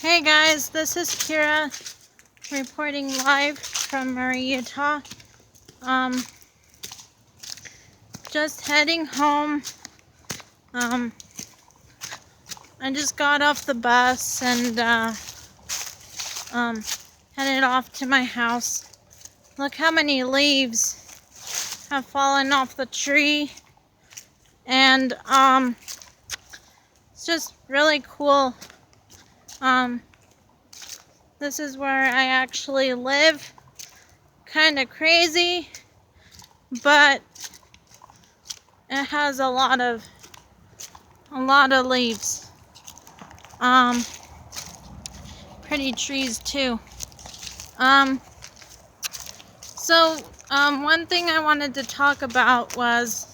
Hey guys, this is Kira reporting live from Murray, Utah. Just heading home. I just got off the bus and headed off to my house. Look how many leaves have fallen off the tree, and it's just really cool. This is where I actually live. Kind of crazy, but it has a lot of leaves. Pretty trees too. One thing I wanted to talk about was,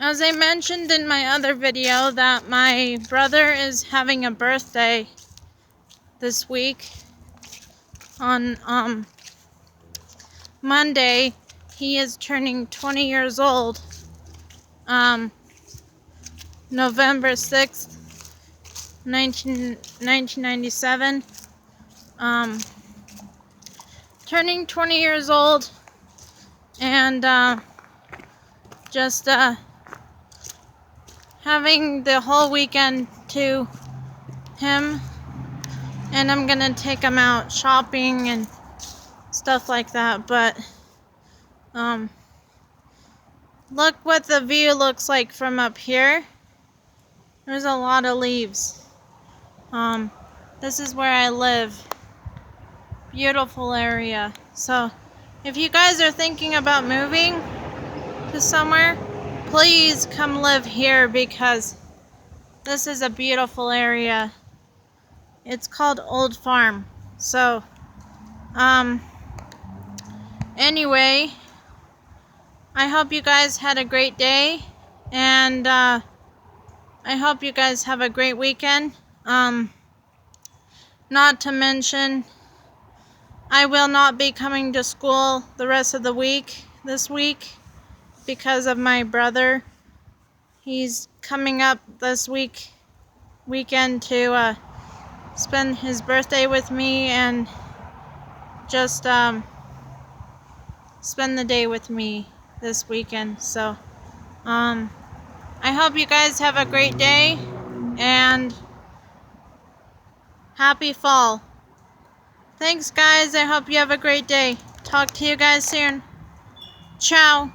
as I mentioned in my other video, that my brother is having a birthday this week. On Monday, he is turning 20 years old. November 6th, 1997. Turning 20 years old, and just having the whole weekend to him, and I'm gonna take him out shopping and stuff like that. But look what the view looks like from up here. There's a lot of leaves. This is where I live. Beautiful area. So if you guys are thinking about moving to somewhere, please come live here, because this is a beautiful area. It's called Old Farm. So anyway, I hope you guys had a great day, and I hope you guys have a great weekend. Not to mention, I will not be coming to school the rest of the week this week because of my brother. He's coming up this weekend to spend his birthday with me and just spend the day with me this weekend. So I hope you guys have a great day, and happy fall. Thanks guys, I hope you have a great day. Talk to you guys soon. Ciao.